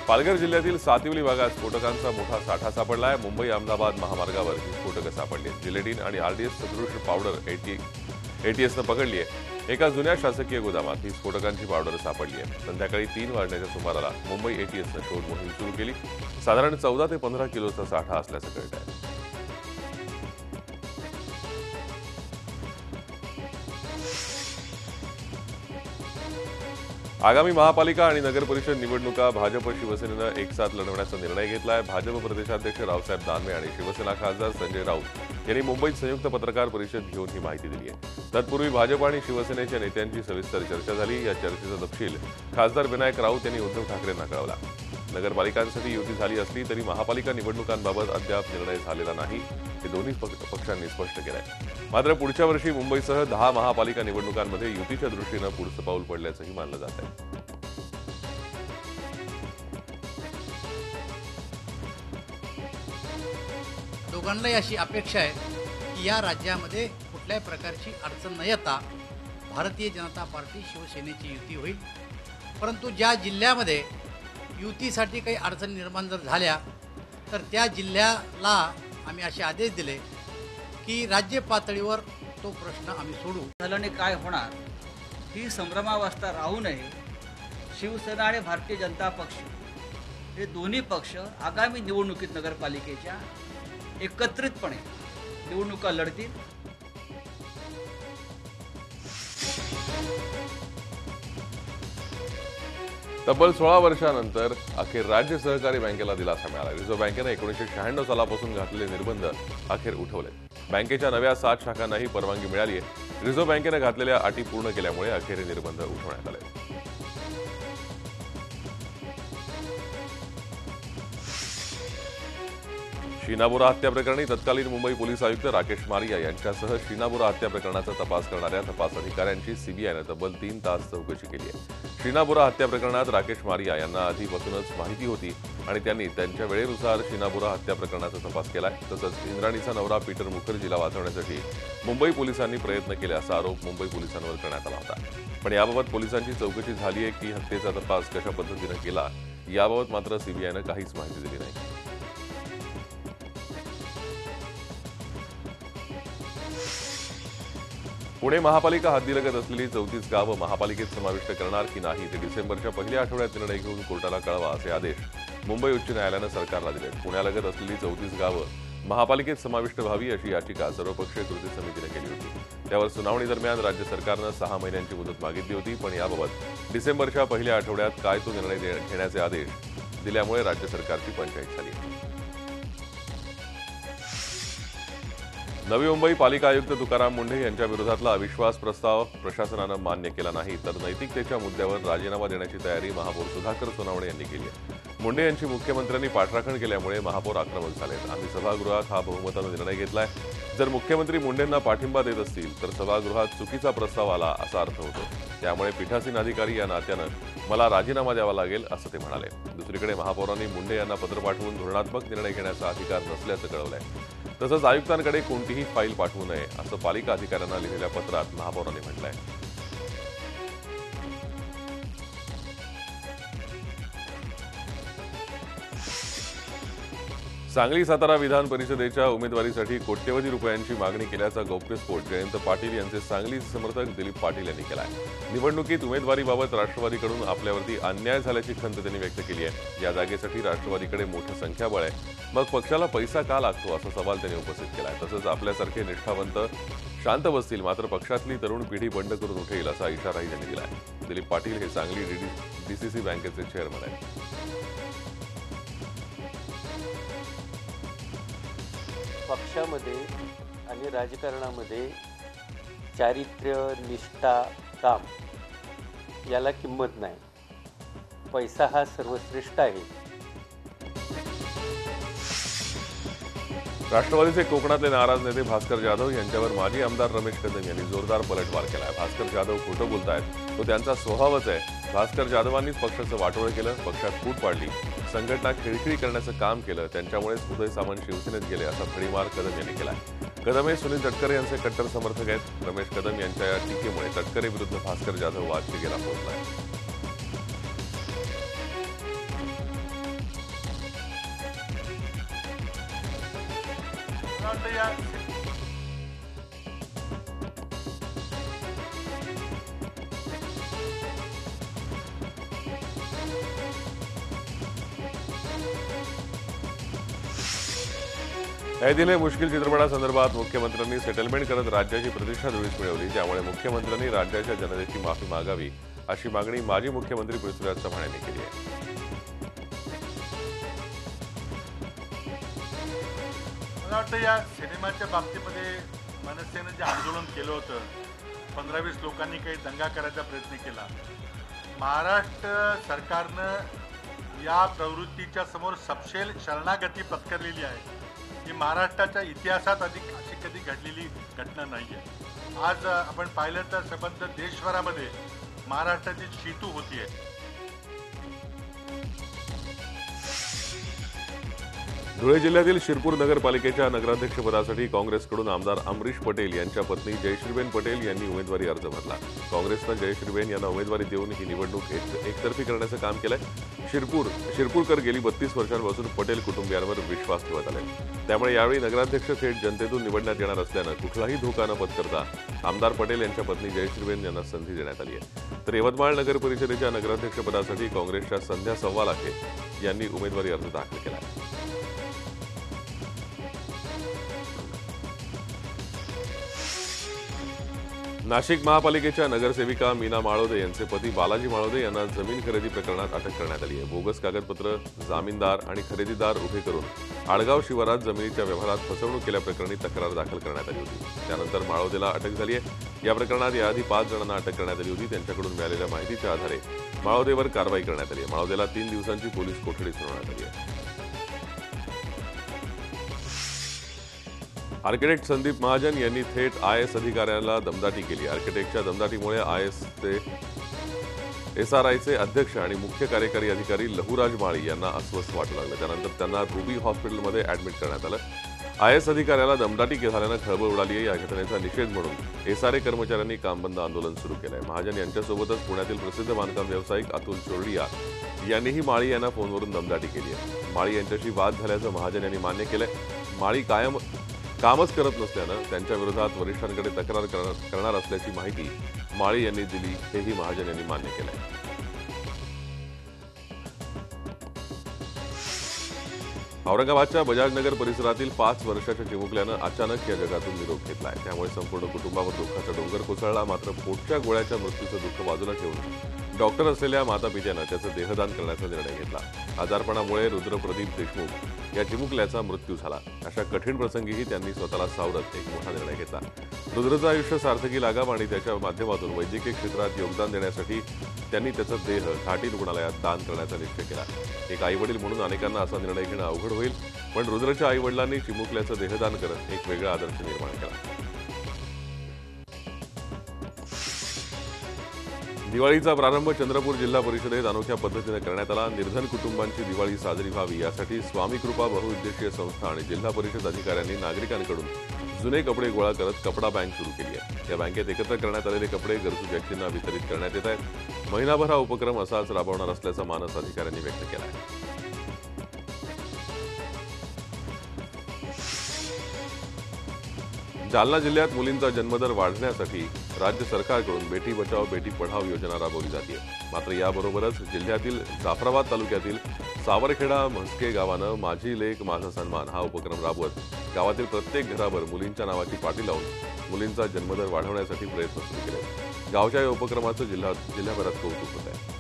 पालघर जिल्ह्यातील सातिवली भागात स्फोटकांचा मोठा साठा सापडला आहे। मुंबई अहमदाबाद महामार्गावर ही स्फोटकं सापडली आहेत। जिलेटिन आणि आरडीएस सदृश पावडर एटीएसनं पकडली आहे। एका जुन्या शासकीय गोदामात ही स्फोटकांची पावडर सापडली आहे। संध्याकाळी 3 वाजण्याच्या सुमाराला मुंबई एटीएसनं शोध मोहीम सुरू केली। साधारण 14 ते 15 किलोचा साठा असल्याचं कळत आहे। आगामी महापालिका आणि नगर परिषद निवडणुका भाजप शिवसेनेनं एकसाथ लढवण्याचा निर्णय घेतला आहे। भाजप प्रदेशाध्यक्ष रावसाहेब दानवे आणि शिवसेना खासदार संजय राऊत यांनी मुंबईत संयुक्त पत्रकार परिषद घेऊन ही माहिती दिली आहे। तत्पूर्वी भाजप आणि शिवसेनेच्या नेत्यांची सविस्तर चर्चा झाली। या चर्चेचा तपशील खासदार विनायक राऊत यांनी उद्धव ठाकरेंना कळवला। नगरपालिकांसाठी युती झाली असली तरी महापालिका निवडणुकांबाबत अद्याप निर्णय झालेला नाही, हे दोन्ही पक्षांनी स्पष्ट केलं आहे। मात्र पुढच्या वर्षी मुंबईसह 10 महापालिका निवडणुकांमध्ये युतीच्या दृष्टीनं पुढचं पाऊल पडल्याचंही मानलं जात आहे। दोघांनाही अशी अपेक्षा आहे की या राज्यामध्ये कुठल्याही प्रकारची अडचण न येता भारतीय जनता पार्टी शिवसेनेची युती होईल। परंतु ज्या जिल्ह्यामध्ये युतीसाठी काही अडचणी निर्माण जर झाल्या तर त्या जिल्ह्याला आम्ही असे आदेश दिले की राज्य पातळीवर तो प्रश्न आम्ही सोडू। झाल्याने काय होणार ही संभ्रमावस्था राहू नये। शिवसेना आणि भारतीय जनता पक्ष हे दोन्ही पक्ष आगामी निवडणुकीत नगरपालिकेच्या एकत्रितपणे निवडणुका लढतील। तब्बल 16 वर्षांनंतर अखेर राज्य सहकारी बँकेला दिलासा मिळाला। रिझर्व्ह बँकेने 1996 सालापासून घातलेले निर्बंध अखेर उठवले। बँकेच्या नव्या 7 शाखांनाही परवानगी मिळाली आहे। रिझर्व्ह बँकेने घातलेल्या अटी पूर्ण केल्यामुळे अखेर हे निर्बंध उठवण्यात आले। शीना बोरा हत्या प्रकरणी तत्कालीन मुंबई पोलीस आयुक्त राकेश मारिया यांच्यासह शीना बोरा हत्या प्रकरणाचा तपास करणाऱ्या तपास अधिकाऱ्यांची सीबीआयनं तब्बल 3 तास चौकशी केली आहे। शीना बोरा हत्या प्रकरणात राकेश मारिया यांना आधीपासूनच माहिती होती आणि त्यांनी त्यांच्या वेळेनुसार शीना बोरा हत्या प्रकरणाचा तपास केलाय। तसंच इंद्राणीचा नवरा पीटर मुखर्जीला वाचवण्यासाठी मुंबई पोलिसांनी प्रयत्न केले असा आरोप मुंबई पोलिसांवर करण्यात आला होता। पण याबाबत पोलिसांची चौकशी झाली आहे की हत्येचा तपास कशा पद्धतीने केला याबाबत मात्र सीबीआयनं काहीच माहिती दिली नाही। पुणे महापालिका हद्दीलगत असलेली 34 गावं महापालिकेत समाविष्ट करणार की नाही ते डिसेंबरच्या पहिल्या आठवड्यात निर्णय घेऊन कोर्टाला कळवा असे आदेश मुंबई उच्च न्यायालयानं सरकारला दिले। पुण्यालगत असलेली 34 गावं महापालिकेत समाविष्ट व्हावी अशी याचिका सर्वपक्षीय कृती समितीने केली होती। त्यावर सुनावणी दरम्यान राज्य सरकारनं 6 महिन्यांची मुदत मागितली होती, पण याबाबत डिसेंबरच्या पहिल्या आठवड्यात काय तो निर्णय घेण्याचे आदेश दिल्यामुळे राज्य सरकारची पंचाईत झाली। नवी मुंबई पालिका आयुक्त तुकाराम मुंढे यांच्या विरोधातला अविश्वास प्रस्ताव प्रशासनानं मान्य केला नाही तर नैतिकतेच्या मुद्द्यावर राजीनामा देण्याची तयारी महापौर सुधाकर सोनवणे यांनी केली आहे। मुंढे यांची मुख्यमंत्र्यांनी पाठराखण केल्यामुळे महापौर आक्रमक झालेत। आम्ही सभागृहात हा बहुमतानं निर्णय घेतलाय। जर मुख्यमंत्री मुंढेंना पाठिंबा देत असतील तर सभागृहात चुकीचा प्रस्ताव आला असा अर्थ होतो। त्यामुळे पीठासीन अधिकारी या नात्यानं मला राजीनामा द्यावा लागेल असं ते म्हणाले। दुसरीकडे महापौरांनी मुंढे यांना पत्र पाठवून धोरणात्मक निर्णय घेण्याचा अधिकार नसल्याचं कळवलंय। तसंच आयुक्तांकडे कोणतीही फाईल पाठवू नये असं पालिका अधिकाऱ्यांना लिहिलेल्या पत्रात महापौरांनी म्हटलंय। सांगली सातारा विधान परिषदेच्या उमेदवारीसाठी कोट्यवधी रुपयांची मागणी केल्याचा गौप्यस्फोट जयंत पाटील यांचे सांगली समर्थक दिलीप पाटील यांनी केलाय। निवडणुकीत उमेदवारीबाबत राष्ट्रवादीकडून आपल्यावरती अन्याय झाल्याची खंत त्यांनी व्यक्त केली आहे। या जागेसाठी राष्ट्रवादीकडे मोठं संख्याबळ आहे, मग पक्षाला पैसा का लागतो असा सवाल त्यांनी उपस्थित केलाय। तसंच आपल्यासारखे निष्ठावंत शांत बसतील मात्र पक्षातली तरुण पिढी बंड करून उठेल असा इशाराही त्यांनी दिलाय। दिलीप पाटील हे सांगली डीसीसी बँकेचे चेअरमन आहेत। पक्षामध्ये आणि राजकारणामध्ये चारित्र्य, निष्ठा, काम याला किंमत नाही। पैसा हा सर्वश्रेष्ठ आहे। राष्ट्रवादीचे कोकणातले नाराज नेते भास्कर जाधव यांच्यावर माजी आमदार रमेश कदम यांनी जोरदार पलटवार केलाय। भास्कर जाधव खोटं बोलतायत, तो त्यांचा स्वभावच आहे। भास्कर जाधवांनीच पक्षाचं वाटोळं केलं, पक्षात फूट पाडली, संघटना खिळखिळी करण्याचं काम केलं, त्यांच्यामुळेच उदय सामंत शिवसेनेत गेले असा फडीमार कदम यांनी केलाय। कदम हे सुनील तटकरे यांचे कट्टर समर्थक आहेत। रमेश कदम यांच्या या टीकेमुळे तटकरे विरुद्ध भास्कर जाधव वाद शिगेला पोहोचलाय। वाटतं या ऐ दिल है मुश्किल चित्रपटासंदर्भात मुख्यमंत्र्यांनी सेटलमेंट करत राज्याची प्रतिष्ठा धुळीस मिळवली. त्यामुळे मुख्यमंत्र्यांनी राज्याच्या जनतेची माफी मागावी अशी मागणी माजी मुख्यमंत्री पृथ्वीराज चव्हाण यांनी केली आहे. मला वाटतं या सिनेमाच्या बाबतीमध्ये मनसेनं जे आंदोलन केलं होतं, 15-20 लोकांनी काही दंगा करायचा प्रयत्न केला. महाराष्ट्र सरकारनं या प्रवृत्तीच्या समोर सपशेल शरणागती पत्करलेली आहे. ही महाराष्ट्राच्या इतिहासात अशी कधी घडलेली घटना नाही आहे. आज आपण पाहिलं तर संबंध देशभरामध्ये महाराष्ट्राची शितू होतीये. धुळे जिल्ह्यातील शिरपूर नगरपालिकेच्या नगराध्यक्षपदासाठी काँग्रेसकडून आमदार अमरीश पटेल यांच्या पत्नी जयश्रीबेन पटेल यांनी उमेदवारी अर्ज भरला. काँग्रेसनं जयश्रीबेन यांना उमेदवारी देऊन ही निवडणूक एकतर्फी करण्याचं काम केलंय. शिरपूरकर गेली 32 वर्षांपासून पटेल कुटुंबियांवर विश्वास ठेवत आले. त्यामुळे यावेळी नगराध्यक्ष थेट जनतेतून निवडण्यात येणार असल्यानं कुठलाही धोका न पत्करता आमदार पटेल यांच्या पत्नी जयश्रीबेन यांना संधी देण्यात आली आहे. तर यवतमाळ नगर परिषदेच्या नगराध्यक्षपदासाठी काँग्रेसच्या संध्या सव्वालाखे यांनी उमेदवारी अर्ज दाखल केला आहे. नाशिक महापालिकेच्या नगरसेविका मीना माळोदे यांचे पती बालाजी माळोदे यांना जमीन खरेदी प्रकरणात अटक करण्यात आली आहे. बोगस कागदपत्र, जामीनदार आणि खरेदीदार उभे करून आडगाव शिवारात जमिनीच्या व्यवहारात फसवणूक केल्याप्रकरणी तक्रार दाखल करण्यात आली होती. त्यानंतर माळोदेला अटक झाली आहे. या प्रकरणात याआधी 5 जणांना अटक करण्यात आली होती. त्यांच्याकडून मिळालेल्या माहितीच्या आधारे माळोदेवर कारवाई करण्यात आली आहे. माळोदेला 3 दिवसांची पोलीस कोठडी सुनावण्यात आली आहे. आर्किटेक्ट संदीप महाजन यांनी थेट IAS अधिकाऱ्याला दमदाटी केली. आर्किटेक्टच्या दमदाटीमुळे IASचे SRIचे अध्यक्ष आणि मुख्य कार्यकारी अधिकारी लहुराज माळी यांना अस्वस्थ वाटू लागलं. त्यानंतर त्यांना रुबी हॉस्पिटलमध्ये ऍडमिट करण्यात आलं. IAS अधिकाऱ्याला दमदाटी झाल्यानं खळबळ उडाली आहे. या घटनेचा निषेध म्हणून SRA कर्मचाऱ्यांनी कामबंद आंदोलन सुरू केलं आहे. महाजन यांच्यासोबतच पुण्यातील प्रसिद्ध बांधकाम व्यावसायिक अतुल चोरडिया यांनीही माळी यांना फोनवरून दमदाटी केली आहे. माळी यांच्याशी वाद झाल्याचं महाजन यांनी मान्य केलंय. माळी कामच करत नसल्यानं त्यांच्या विरोधात वरिष्ठांकडे तक्रार करणार असल्याची माहिती माळी यांनी दिली, हेही महाजन यांनी मान्य केलंय. औरंगाबादच्या बजाजनगर परिसरातील 5 वर्षाच्या चिमुकल्यानं अचानक या जगातून निरोप घेतलाय. त्यामुळे संपूर्ण कुटुंबावर दुःखाचा डोंगर कोसळला. मात्र पोटच्या गोळ्याच्या मृत्यूचं दुःख बाजूला ठेवून डॉक्टर असलेल्या मातापित्यानं त्याचं देहदान करण्याचा निर्णय घेतला. आजारपणामुळे रुद्रप्रदीप देशमुख या चिमुकल्याचा मृत्यू झाला. अशा कठीण प्रसंगीही त्यांनी स्वतःला सावरत एक मोठा निर्णय घेतला. रुद्रचं आयुष्य सार्थकी लागावं आणि त्याच्या माध्यमातून वैद्यकीय क्षेत्रात योगदान देण्यासाठी त्यांनी त्याचा देह घाटी रुग्णालयात दान करण्याचा निश्चय केला. एक आईवडील म्हणून अनेकांना असा निर्णय घेणं अवघड होईल, पण रुद्रच्या आईवडिलांनी चिमुकल्याचं देहदान करत एक वेगळा आदर्श निर्माण केला. दिवाळीचा प्रारंभ चंद्रपूर जिल्हा परिषदेत अनोख्या पद्धतीने करण्यात आला. निर्धन कुटुंबांची दिवाळी साजरी व्हावी यासाठी स्वामी कृपा बहुउद्देशीय संस्था आणि जिल्हा परिषद अधिकाऱ्यांनी नागरिकांकडून जुने कपडे गोळा करत कपडा बँक सुरू केली आहे. या बँकेत एकत्र करण्यात आलेले कपडे गरजू व्यक्तींना वितरित करण्यात येत आहेत. महिनाभर हा उपक्रम असाच राबवणार असल्याचा मानस अधिकाऱ्यांनी व्यक्त केला आहे. जालना जिल्ह्यात मुलींचा जन्मदर वाढवण्यासाठी राज्य सरकारकडून बेटी बचाओ बेटी पढाओ योजना राबवली जाते. मात्र याबरोबरच जिल्ह्यातील जाफराबाद तालुक्यातील सावरखेडा म्हस्के गावानं माझी लेक माझा सन्मान हा उपक्रम राबवत गावातील प्रत्येक घरावर मुलींच्या नावाची पाटी लावून मुलींचा जन्मदर वाढवण्यासाठी प्रयत्न सुरू केले. गावच्या या उपक्रमाचं जिल्ह्याभरात कौतुक होत आहे.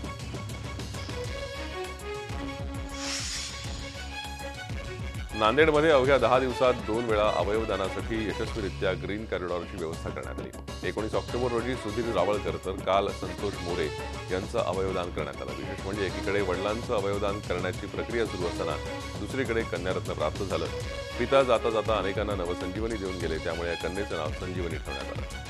नांदेडमध्ये अवघ्या 10 दिवसात 2 वेळा अवयवदानासाठी यशस्वीरित्या ग्रीन कॉरिडॉरची व्यवस्था करण्यात आली. 19 ऑक्टोबर रोजी सुधीर रावळकर तर काल संतोष मोरे यांचं अवयवदान करण्यात आलं. विशेष म्हणजे एकीकडे वडिलांचं अवयवदान करण्याची प्रक्रिया सुरू असताना दुसरीकडे कन्यारत्न प्राप्त झालं. पिता जाता जाता अनेकांना नवसंजीवनी देऊन गेले. त्यामुळे या कन्येचं नाव संजीवनी ठेवण्यात आलं.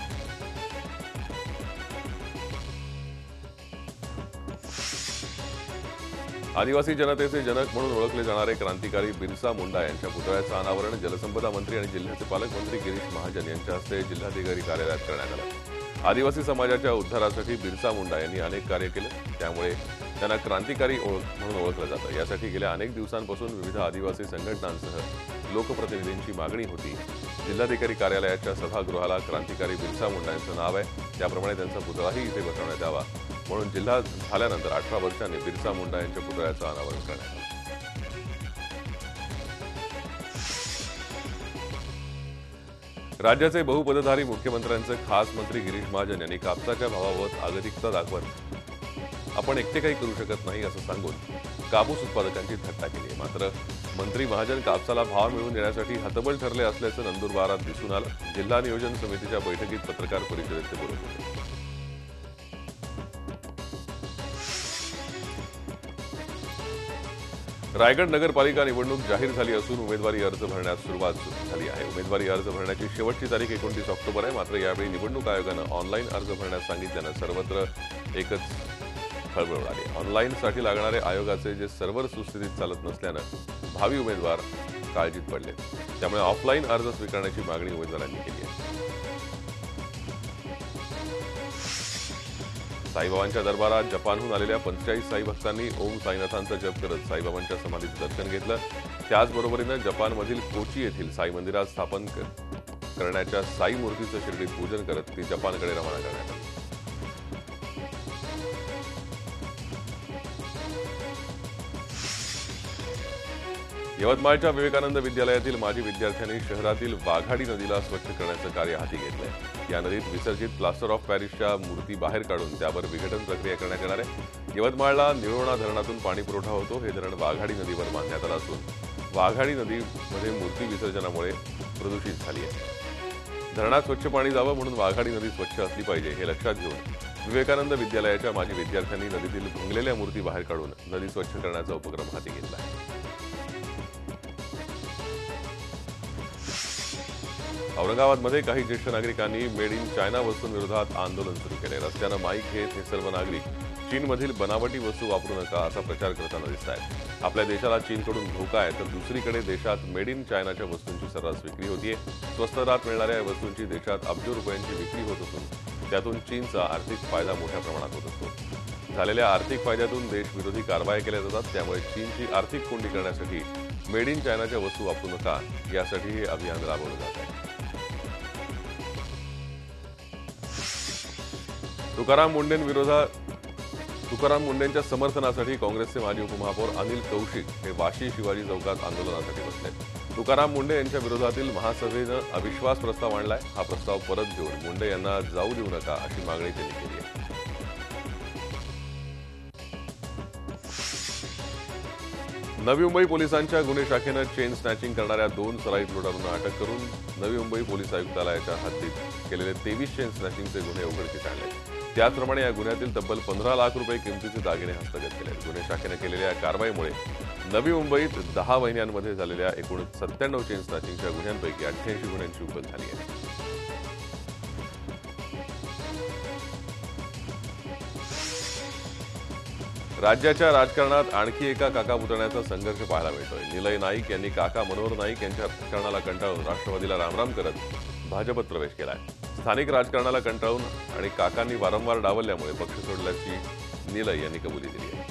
आदिवासी जनतेचे जनक म्हणून ओळखले जाणारे क्रांतिकारी बिरसा मुंडा यांच्या पुतळ्याचं अनावरण जलसंपदा मंत्री आणि जिल्ह्याचे पालकमंत्री गिरीश महाजन यांच्या हस्ते जिल्हाधिकारी कार्यालयात करण्यात आलं. आदिवासी समाजाच्या उद्धारासाठी बिरसा मुंडा यांनी अनेक कार्य केले. त्यामुळे त्यांना क्रांतिकारी म्हणून ओळखलं जातं. यासाठी गेल्या अनेक दिवसांपासून विविध आदिवासी संघटनांसह लोकप्रतिनिधींची मागणी होती. जिल्हाधिकारी कार्यालयाच्या सभागृहाला क्रांतिकारी बिरसा मुंडा यांचं नाव आहे. त्याप्रमाणे त्यांचा पुतळाही इथे बसवण्यात यावा म्हणून जिल्हा झाल्यानंतर 18 वर्षांनी बिरसा मुंडा यांच्या पुतळ्याचं अनावरण करण्यात आलं. राज्याचे बहुपदधारी मुख्यमंत्र्यांचे खास मंत्री गिरीश महाजन यांनी कापसाच्या भावाबाबत आगतिकता दाखवत आपण एकटे काही करू शकत नाही असं सांगून कापूस उत्पादकांची थट्टा केली आहे. मात्र मंत्री महाजन कापसाला भाव मिळवून देण्यासाठी हतबल ठरले असल्याचं नंदुरबारात दिसून आलं. जिल्हा नियोजन समितीच्या बैठकीत पत्रकार परिषदेत ते बोलत होते. रायगड नगरपालिका निवडणूक जाहीर झाली असून उमेदवारी अर्ज भरण्यास सुरुवात झाली आहे. उमेदवारी अर्ज भरण्याची शेवटची तारीख 29 ऑक्टोबर आहे. मात्र यावेळी निवडणूक आयोगानं ऑनलाईन अर्ज भरण्यास सांगितल्यानं सर्वत्र एकच खळबळ उडाली. ऑनलाईनसाठी लागणारे आयोगाचे जे सर्व्हर सुस्थितीत चालत नसल्यानं भावी उमेदवार काळजीत पडले. त्यामुळे ऑफलाईन अर्ज स्वीकारण्याची मागणी उमेदवारांनी केली आहे. साईबाबांच्या दरबारात जपानहून आलेल्या 45 साई भक्तांनी ओम साईनाथांचा जप करत साईबाबांच्या समाधीचं दर्शन घेतलं. त्याचबरोबरीनं जपानमधील कोची येथील साई मंदिरात स्थापन करण्याच्या साई मूर्तीचं शिर्डीत पूजन करत ती जपानकडे रवाना करण्यात आली. यवतमाळच्या विवेकानंद विद्यालयातील माजी विद्यार्थ्यांनी शहरातील वाघाडी नदीला स्वच्छ करण्याचं कार्य हाती घेतलंय. या नदीत विसर्जित प्लास्टर ऑफ पॅरिसच्या मूर्ती बाहेर काढून त्यावर विघटन प्रक्रिया करण्यात येणार आहे. यवतमाळला निळोणा धरणातून पाणी पुरवठा होतो. हे धरण वाघाडी नदीवर बांधण्यात आलं असून वाघाडी नदीमध्ये मूर्ती विसर्जनामुळे प्रदूषित झाली आहे. धरणात स्वच्छ पाणी जावं म्हणून वाघाडी नदी स्वच्छ असली पाहिजे हे लक्षात घेऊन विवेकानंद विद्यालयाच्या माजी विद्यार्थ्यांनी नदीतील भंगलेल्या मूर्ती बाहेर काढून नदी स्वच्छ करण्याचा उपक्रम हाती घेतला आहे. औरंगाबादमध्ये काही ज्येष्ठ नागरिकांनी मेड इन चायना वस्तूंविरोधात आंदोलन सुरू केले. रस्त्यानं माईक घेत हे सर्व नागरिक चीनमधील बनावटी वस्तू वापरू नका असा प्रचार करताना दिसत आहेत. आपल्या देशाला चीनकडून धोका आहे तर दुसरीकडे देशात मेड इन चायनाच्या वस्तूंची सर्रास विक्री होतीये. स्वस्त दरात मिळणाऱ्या या वस्तूंची देशात अब्जो रुपयांची विक्री होत असून त्यातून चीनचा आर्थिक फायदा मोठ्या प्रमाणात होत असतो. झालेल्या आर्थिक फायद्यातून देशविरोधी कारवाया केल्या जातात. त्यामुळे चीनची आर्थिक कोंडी करण्यासाठी मेड इन चायनाच्या वस्तू वापरू नका यासाठी हे अभियान राबवलं जात आहे. तुकाराम मुंडेंच्या समर्थनासाठी काँग्रेसचे माजी उपमहापौर अनिल कौशिक हे वाशी शिवाजी चौकात आंदोलनासाठी बसले. तुकाराम मुंडे यांच्या विरोधातील महासभेनं अविश्वास प्रस्ताव आणलाय. हा प्रस्ताव परत घेऊन मुंडे यांना जाऊ देऊ नका अशी मागणी त्यांनी केली आहे. नवी मुंबई पोलिसांच्या गुन्हे शाखेनं चेन स्नॅचिंग करणाऱ्या 2 सराईत लुटारूंना अटक करून नवी मुंबई पोलीस आयुक्तालयाच्या हद्दीत केलेले 23 चेन स्नॅचिंगचे गुन्हे उघडकीस आणले. त्याचप्रमाणे या गुन्ह्यातील तब्बल 15 लाख रुपये किमतीचे दागिने हस्तगत केले. गुन्हे शाखेने केलेल्या या कारवाईमुळे नवी मुंबईत 10 महिन्यांमध्ये झालेल्या एकूण 97 चेन स्नॅचिंगच्या गुन्ह्यांपैकी 88 गुन्ह्यांची उकल झाली आहे. राज्याच्या राजकारणात आणखी एका काका पुतण्याचा संघर्ष पाहायला मिळतोय. निलय नाईक यांनी काका मनोहर नाईक यांच्या राजकारणाला कंटाळून राष्ट्रवादीला रामराम करत भाजपत प्रवेश केलाय. स्थानिक राजकारणाला कंटाळून आणि काकांनी वारंवार डावलल्यामुळे पक्ष सोडल्याची निलय यांनी कबुली दिली आहे.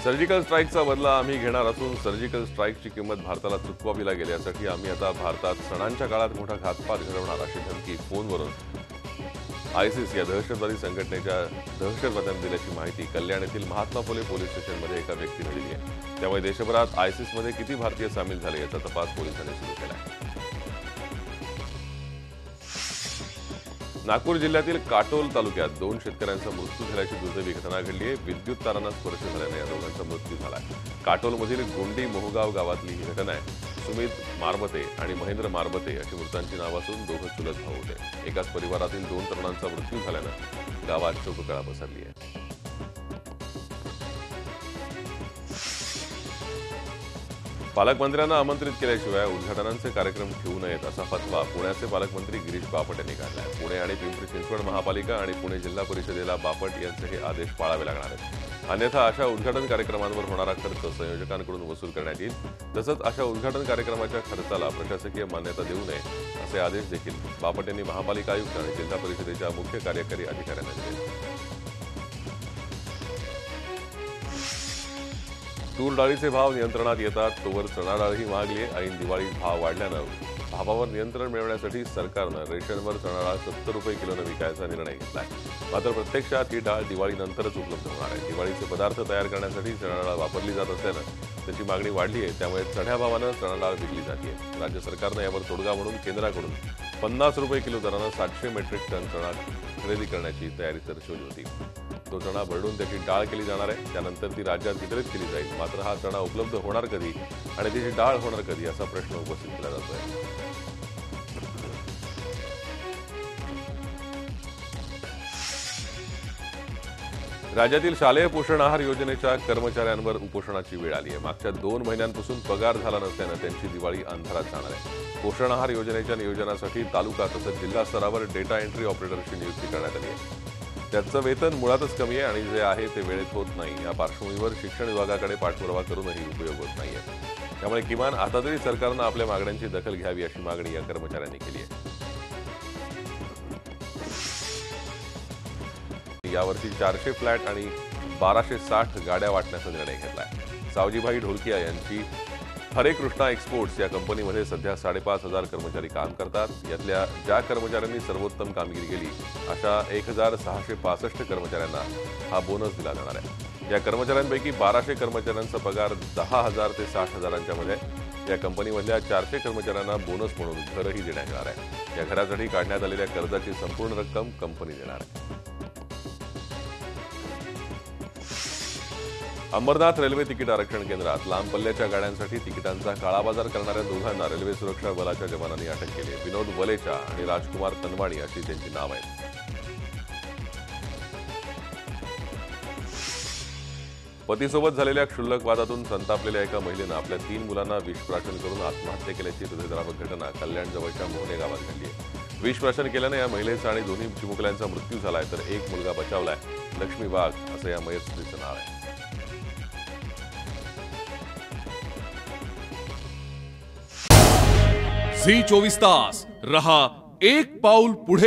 सर्जिकल स्ट्राईकचा बदला आम्ही घेणार असून सर्जिकल स्ट्राईकची किंमत भारताला चुकवावी लागेल. यासाठी आम्ही आता भारतात सणांच्या काळात मोठा घातपात घडवणार अशी धमकी फोनवरून आयसिस या दहशतवादी संघटनेच्या दहशतवाद्यांनी दिल्याची माहिती कल्याण येथील महात्मा फुले पोलीस स्टेशनमध्ये एका व्यक्तीने दिली आहे. त्यामुळे देशभरात आयसिसमध्ये किती भारतीय सामील झाले याचा तपास पोलिसांनी सुरू केला आहे. नागपूर जिल्ह्यातील काटोल तालुक्यात 2 शेतकऱ्यांचा मृत्यू झाल्याची दुर्दैवी घटना घडली आहे. विद्युत तारांना स्पर्श झाल्याने या दोघांचा मृत्यू झाला. काटोलमधील गोंडी मोहगाव गावातली ही घटना आहे. सुमित मारबते आणि महेंद्र मारबते अशी मृतांची नाव असून दोघं चुलत भाऊ होते. एकाच परिवारातील 2 तरुणांचा मृत्यू झाल्यानं गावात शोककळा पसरली आहे. पालकमंत्र्यांना आमंत्रित केल्याशिवाय उद्घाटनांचे कार्यक्रम ठेवू नयेत असा फतवा पुण्याचे पालकमंत्री गिरीश बापट यांनी काढला आहे. पुणे आणि पिंपरी चिंचवड महापालिका आणि पुणे जिल्हा परिषदेला बापट यांचे हे आदेश पाळावे लागणार आहेत. अन्यथा अशा उद्घाटन कार्यक्रमांवर होणारा खर्च संयोजकांकडून वसूल करण्यात येईल। तसंच अशा उद्घाटन कार्यक्रमाच्या खर्चाला प्रशासकीय मान्यता देऊ नये असे आदेश देखील बापट यांनी महापालिका आयुक्त आणि जिल्हा परिषदेच्या मुख्य कार्यकारी अधिकाऱ्यांना दिले। तूर डाळीचे भाव नियंत्रणात येतात तोवर चणा डाळही महागली आहे। ऐन दिवाळीत भाव वाढल्यानं भावावर नियंत्रण मिळवण्यासाठी सरकारनं रेशनवर चणा डाळ 70 रुपये किलोनं विकायचा निर्णय घेतलाय। मात्र प्रत्यक्षात ही डाळ दिवाळीनंतरच उपलब्ध होणार आहे। दिवाळीचे पदार्थ तयार करण्यासाठी चणा डाळ वापरली जात असल्यानं त्याची मागणी वाढली आहे, त्यामुळे चढ्या भावानं चणा डाळ विकली जाते। राज्य सरकारनं यावर तोडगा म्हणून केंद्राकडून 50 रुपये किलो दरानं 700 मेट्रिक टन चणा खरेदी करण्याची तयारी दर्शवली होती। तो चणा भरडून त्याची डाळ केली जाणार आहे, त्यानंतर ती राज्यात वितरित केली जाईल। मात्र हा चणा उपलब्ध होणार कधी आणि त्याची डाळ होणार कधी असा प्रश्न उपस्थित केला जातोय। राज्यातील शालेय पोषण आहार योजनेच्या कर्मचाऱ्यांवर उपोषणाची वेळ आली आहे। मागच्या 2 महिन्यांपासून पगार झाला नसल्यानं त्यांची दिवाळी अंधारात जाणार आहे। पोषण आहार योजनेच्या नियोजनासाठी तालुका तसंच जिल्हा स्तरावर डेटा एंट्री ऑपरेटरची नियुक्ती करण्यात आली आहे। त्याचं वेतन मुळातच कमी आहे आणि जे आहे ते वेळेत होत नाही। या पार्श्वभूमीवर शिक्षण विभागाकडे पाठपुरावा करूनही उपयोग होत नाहीये। त्यामुळे किमान आता तरी सरकारनं आपल्या मागण्यांची दखल घ्यावी अशी मागणी या कर्मचाऱ्यांनी केली आहे। यावर्षी 400 फ्लॅट आणि 1260 गाड्या वाटण्याचा निर्णय घेतलाय। सावजीभाई ढोलकिया यांची हरे कृष्णा एक्सपोर्ट्स या कंपनीमध्ये सध्या 5,500 कर्मचारी काम करतात। यातल्या ज्या कर्मचाऱ्यांनी सर्वोत्तम कामगिरी केली अशा 1,665 कर्मचाऱ्यांना हा बोनस दिला जाणार आहे। या कर्मचाऱ्यांपैकी 1200 कर्मचाऱ्यांचा पगार 10,000 ते 60,000च्या मध्ये। या कंपनीमधल्या 400 कर्मचाऱ्यांना बोनस म्हणून घरही देण्यात येणार आहे। या घरासाठी काढण्यात आलेल्या कर्जाची संपूर्ण रक्कम कंपनी देणार आहे। अंबरनाथ रेल्वे तिकीट आरक्षण केंद्रात लांब पल्ल्याच्या गाड्यांसाठी तिकिटांचा काळाबाजार करणाऱ्या दोघांना रेल्वे सुरक्षा बलाच्या जवानांनी अटक केली आहे। विनोद वलेचा आणि राजकुमार तनवाणी अशी त्यांची नाव आहेत। पतीसोबत झालेल्या क्षुल्लक वादातून संतापलेल्या एका महिलेनं आपल्या 3 मुलांना विषप्राशन करून आत्महत्या केल्याची हृदयद्रावक घटना कल्याण जवळच्या मोहने गावात घडली आहे। विषप्राशन केल्याने या महिलेचा आणि दोन्ही चिमुकल्यांचा मृत्यू झालाय, तर एक मुलगा बचावलाय। लक्ष्मी वाघ असं या मयत स्त्रीचं नाव आहे। झी 24 तास रहा एक पाऊल पुढे।